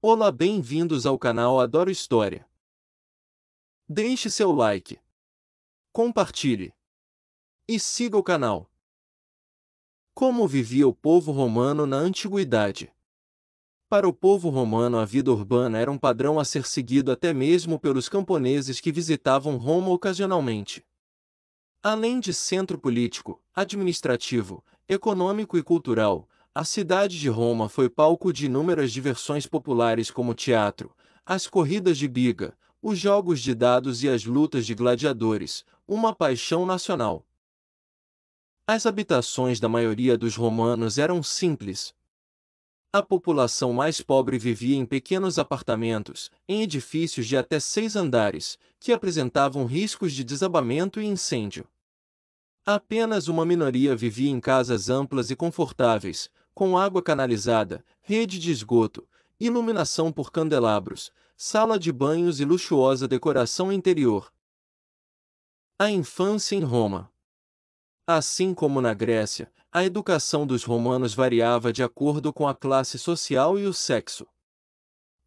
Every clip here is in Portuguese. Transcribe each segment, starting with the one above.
Olá, bem-vindos ao canal Adoro História. Deixe seu like, compartilhe e siga o canal. Como vivia o povo romano na antiguidade? Para o povo romano, a vida urbana era um padrão a ser seguido até mesmo pelos camponeses que visitavam Roma ocasionalmente. Além de centro político, administrativo, econômico e cultural, a cidade de Roma foi palco de inúmeras diversões populares como o teatro, as corridas de biga, os jogos de dados e as lutas de gladiadores, uma paixão nacional. As habitações da maioria dos romanos eram simples. A população mais pobre vivia em pequenos apartamentos, em edifícios de até 6 andares, que apresentavam riscos de desabamento e incêndio. Apenas uma minoria vivia em casas amplas e confortáveis, com água canalizada, rede de esgoto, iluminação por candelabros, sala de banhos e luxuosa decoração interior. A infância em Roma. Assim como na Grécia, a educação dos romanos variava de acordo com a classe social e o sexo.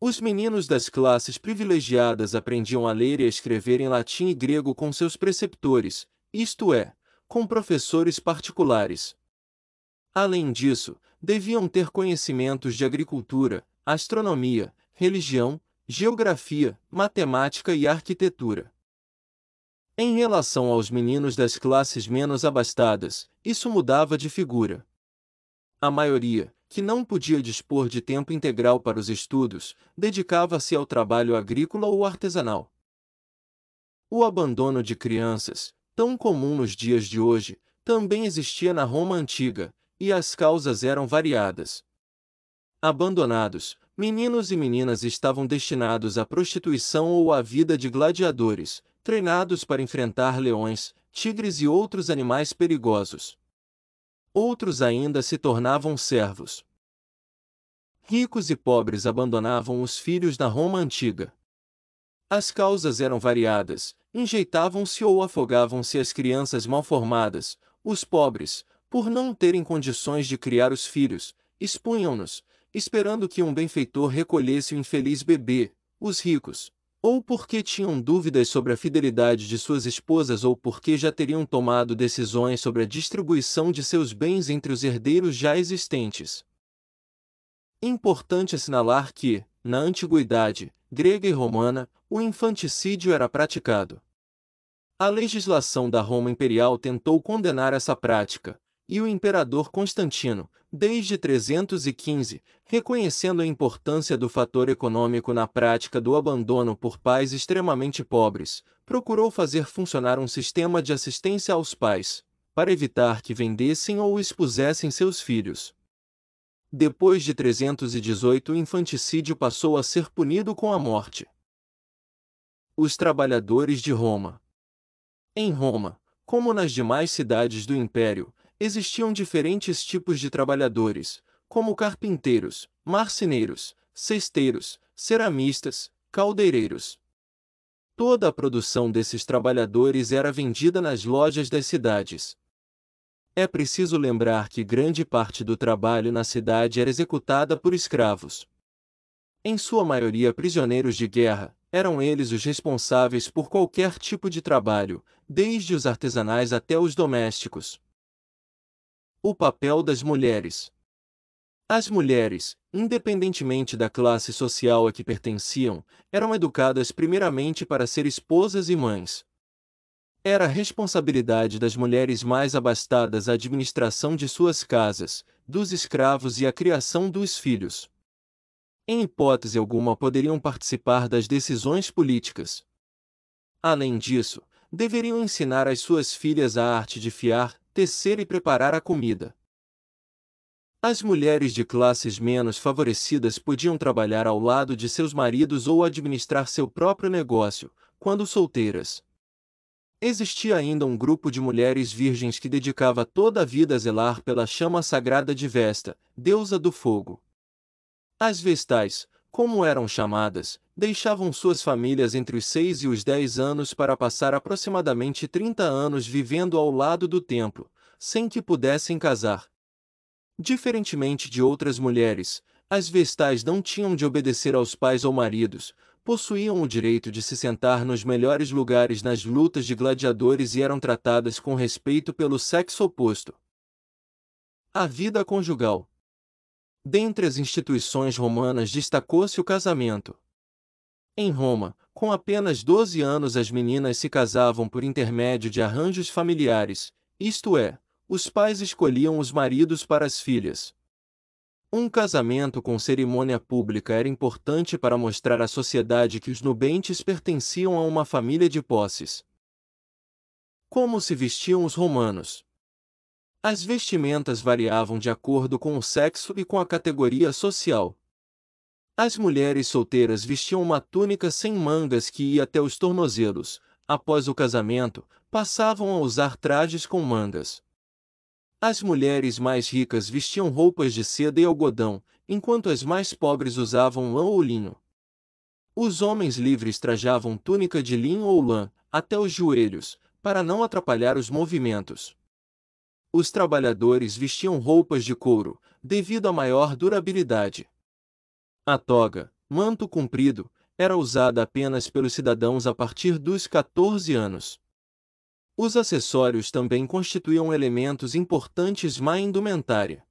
Os meninos das classes privilegiadas aprendiam a ler e a escrever em latim e grego com seus preceptores, isto é, com professores particulares. Além disso, deviam ter conhecimentos de agricultura, astronomia, religião, geografia, matemática e arquitetura. Em relação aos meninos das classes menos abastadas, isso mudava de figura. A maioria, que não podia dispor de tempo integral para os estudos, dedicava-se ao trabalho agrícola ou artesanal. O abandono de crianças, tão comum nos dias de hoje, também existia na Roma antiga, e as causas eram variadas. Abandonados, meninos e meninas estavam destinados à prostituição ou à vida de gladiadores, treinados para enfrentar leões, tigres e outros animais perigosos. Outros ainda se tornavam servos. Ricos e pobres abandonavam os filhos na Roma antiga. As causas eram variadas, enjeitavam-se ou afogavam-se as crianças mal formadas, os pobres, por não terem condições de criar os filhos, expunham-nos, esperando que um benfeitor recolhesse o infeliz bebê, os ricos, ou porque tinham dúvidas sobre a fidelidade de suas esposas ou porque já teriam tomado decisões sobre a distribuição de seus bens entre os herdeiros já existentes. Importante assinalar que, na antiguidade, grega e romana, o infanticídio era praticado. A legislação da Roma Imperial tentou condenar essa prática, e o imperador Constantino, desde 315, reconhecendo a importância do fator econômico na prática do abandono por pais extremamente pobres, procurou fazer funcionar um sistema de assistência aos pais, para evitar que vendessem ou expusessem seus filhos. Depois de 318, o infanticídio passou a ser punido com a morte. Os trabalhadores de Roma. Em Roma, como nas demais cidades do Império, existiam diferentes tipos de trabalhadores, como carpinteiros, marceneiros, cesteiros, ceramistas, caldeireiros. Toda a produção desses trabalhadores era vendida nas lojas das cidades. É preciso lembrar que grande parte do trabalho na cidade era executada por escravos. Em sua maioria prisioneiros de guerra, eram eles os responsáveis por qualquer tipo de trabalho, desde os artesanais até os domésticos. O papel das mulheres. As mulheres, independentemente da classe social a que pertenciam, eram educadas primeiramente para ser esposas e mães. Era responsabilidade das mulheres mais abastadas a administração de suas casas, dos escravos e a criação dos filhos. Em hipótese alguma poderiam participar das decisões políticas. Além disso, deveriam ensinar às suas filhas a arte de fiar, tecer e preparar a comida. As mulheres de classes menos favorecidas podiam trabalhar ao lado de seus maridos ou administrar seu próprio negócio, quando solteiras. Existia ainda um grupo de mulheres virgens que dedicava toda a vida a zelar pela chama sagrada de Vesta, deusa do fogo. As Vestais, como eram chamadas, deixavam suas famílias entre os 6 e os 10 anos para passar aproximadamente 30 anos vivendo ao lado do templo, sem que pudessem casar. Diferentemente de outras mulheres, As vestais não tinham de obedecer aos pais ou maridos, possuíam o direito de se sentar nos melhores lugares nas lutas de gladiadores e eram tratadas com respeito pelo sexo oposto. A vida conjugal. Dentre as instituições romanas destacou-se o casamento. Em Roma, com apenas 12 anos as meninas se casavam por intermédio de arranjos familiares, isto é, os pais escolhiam os maridos para as filhas. Um casamento com cerimônia pública era importante para mostrar à sociedade que os nubentes pertenciam a uma família de posses. Como se vestiam os romanos? As vestimentas variavam de acordo com o sexo e com a categoria social. As mulheres solteiras vestiam uma túnica sem mangas que ia até os tornozelos. Após o casamento, passavam a usar trajes com mangas. As mulheres mais ricas vestiam roupas de seda e algodão, enquanto as mais pobres usavam lã ou linho. Os homens livres trajavam túnica de linho ou lã, até os joelhos, para não atrapalhar os movimentos. Os trabalhadores vestiam roupas de couro, devido à maior durabilidade. A toga, manto comprido, era usada apenas pelos cidadãos a partir dos 14 anos. Os acessórios também constituíam elementos importantes na indumentária.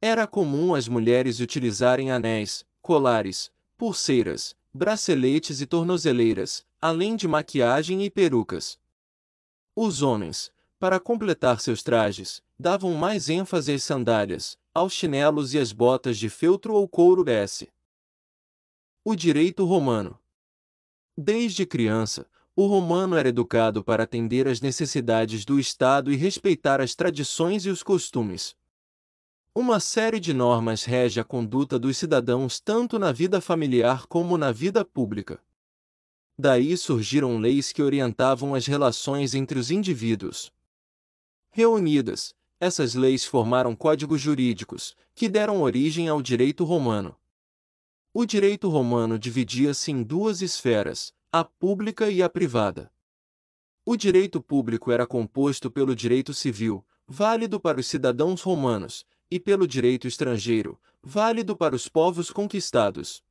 Era comum as mulheres utilizarem anéis, colares, pulseiras, braceletes e tornozeleiras, além de maquiagem e perucas. Os homens, para completar seus trajes, davam mais ênfase às sandálias, aos chinelos e às botas de feltro ou couro. O direito romano. Desde criança, o romano era educado para atender às necessidades do Estado e respeitar as tradições e os costumes. Uma série de normas rege a conduta dos cidadãos tanto na vida familiar como na vida pública. Daí surgiram leis que orientavam as relações entre os indivíduos. Reunidas, essas leis formaram códigos jurídicos, que deram origem ao direito romano. O direito romano dividia-se em duas esferas, a pública e a privada. O direito público era composto pelo direito civil, válido para os cidadãos romanos, e pelo direito estrangeiro, válido para os povos conquistados.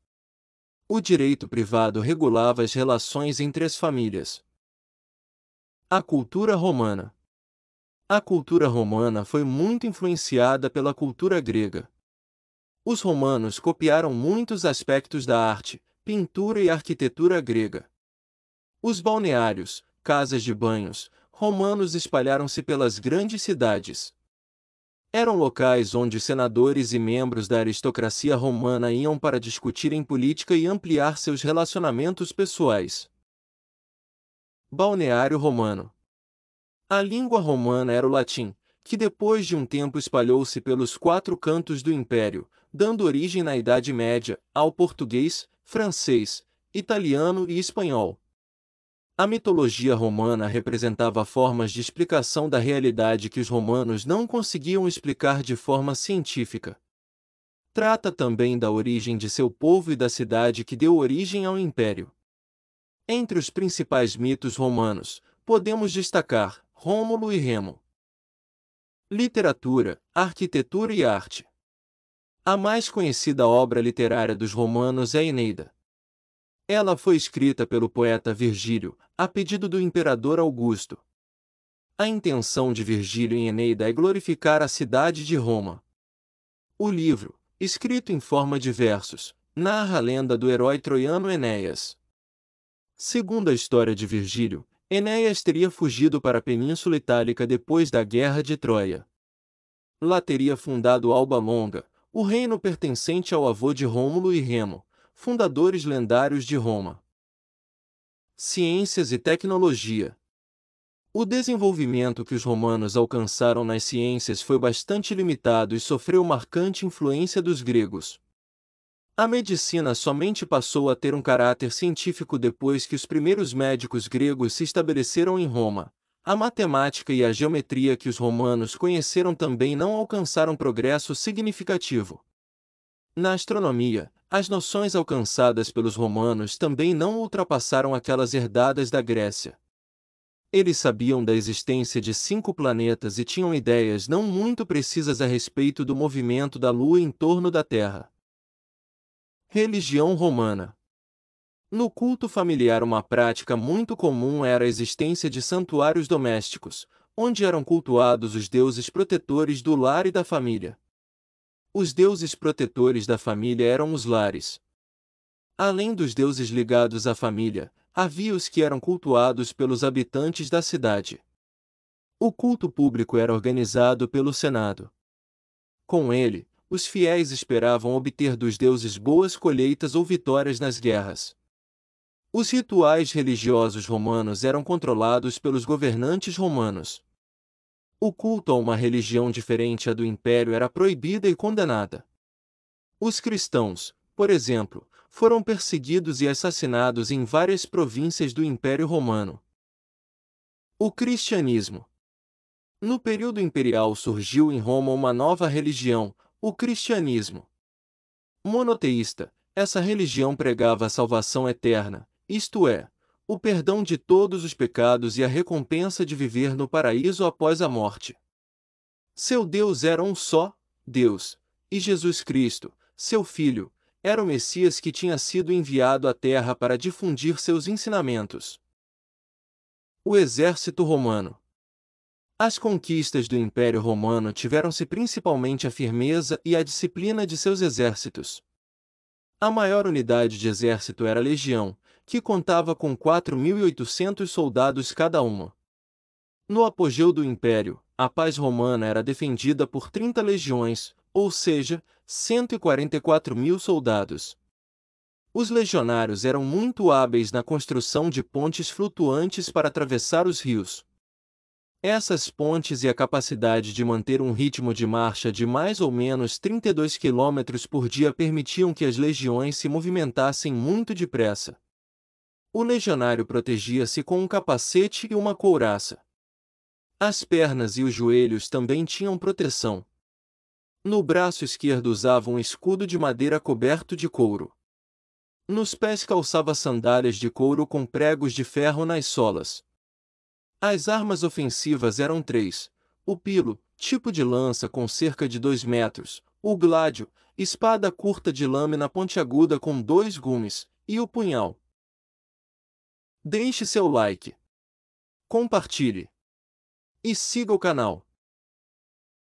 O direito privado regulava as relações entre as famílias. A cultura romana. A cultura romana foi muito influenciada pela cultura grega. Os romanos copiaram muitos aspectos da arte, pintura e arquitetura grega. Os balneários, casas de banhos, romanos espalharam-se pelas grandes cidades. Eram locais onde senadores e membros da aristocracia romana iam para discutirem política e ampliar seus relacionamentos pessoais. Balneário romano. A língua romana era o latim, que depois de um tempo espalhou-se pelos 4 cantos do império, dando origem na Idade Média ao português, francês, italiano e espanhol. A mitologia romana representava formas de explicação da realidade que os romanos não conseguiam explicar de forma científica. Trata também da origem de seu povo e da cidade que deu origem ao império. Entre os principais mitos romanos, podemos destacar Rômulo e Remo. Literatura, arquitetura e arte. A mais conhecida obra literária dos romanos é a Eneida. Ela foi escrita pelo poeta Virgílio, a pedido do imperador Augusto. A intenção de Virgílio em Eneida é glorificar a cidade de Roma. O livro, escrito em forma de versos, narra a lenda do herói troiano Enéas. Segundo a história de Virgílio, Enéas teria fugido para a Península Itálica depois da Guerra de Troia. Lá teria fundado Alba Longa, o reino pertencente ao avô de Rômulo e Remo, fundadores lendários de Roma. Ciências e tecnologia. O desenvolvimento que os romanos alcançaram nas ciências foi bastante limitado e sofreu marcante influência dos gregos. A medicina somente passou a ter um caráter científico depois que os primeiros médicos gregos se estabeleceram em Roma. A matemática e a geometria que os romanos conheceram também não alcançaram progresso significativo. Na astronomia, as noções alcançadas pelos romanos também não ultrapassaram aquelas herdadas da Grécia. Eles sabiam da existência de 5 planetas e tinham ideias não muito precisas a respeito do movimento da Lua em torno da Terra. Religião romana. No culto familiar, uma prática muito comum era a existência de santuários domésticos, onde eram cultuados os deuses protetores do lar e da família. Os deuses protetores da família eram os lares. Além dos deuses ligados à família, havia os que eram cultuados pelos habitantes da cidade. O culto público era organizado pelo Senado. Com ele, os fiéis esperavam obter dos deuses boas colheitas ou vitórias nas guerras. Os rituais religiosos romanos eram controlados pelos governantes romanos. O culto a uma religião diferente à do império era proibida e condenada. Os cristãos, por exemplo, foram perseguidos e assassinados em várias províncias do Império Romano. O cristianismo. No período imperial surgiu em Roma uma nova religião, o cristianismo. Monoteísta, essa religião pregava a salvação eterna, isto é, o perdão de todos os pecados e a recompensa de viver no paraíso após a morte. Seu Deus era um só, Deus, e Jesus Cristo, seu Filho, era o Messias que tinha sido enviado à Terra para difundir seus ensinamentos. O exército romano. As conquistas do Império Romano tiveram-se principalmente a firmeza e a disciplina de seus exércitos. A maior unidade de exército era a legião, que contava com 4.800 soldados cada uma. No apogeu do Império, a paz romana era defendida por 30 legiões, ou seja, 144.000 soldados. Os legionários eram muito hábeis na construção de pontes flutuantes para atravessar os rios. Essas pontes e a capacidade de manter um ritmo de marcha de mais ou menos 32 km por dia permitiam que as legiões se movimentassem muito depressa. O legionário protegia-se com um capacete e uma couraça. As pernas e os joelhos também tinham proteção. No braço esquerdo usava um escudo de madeira coberto de couro. Nos pés calçava sandálias de couro com pregos de ferro nas solas. As armas ofensivas eram três: o pilo, tipo de lança com cerca de 2 metros, o gládio, espada curta de lâmina pontiaguda com 2 gumes, e o punhal. Deixe seu like, compartilhe e siga o canal.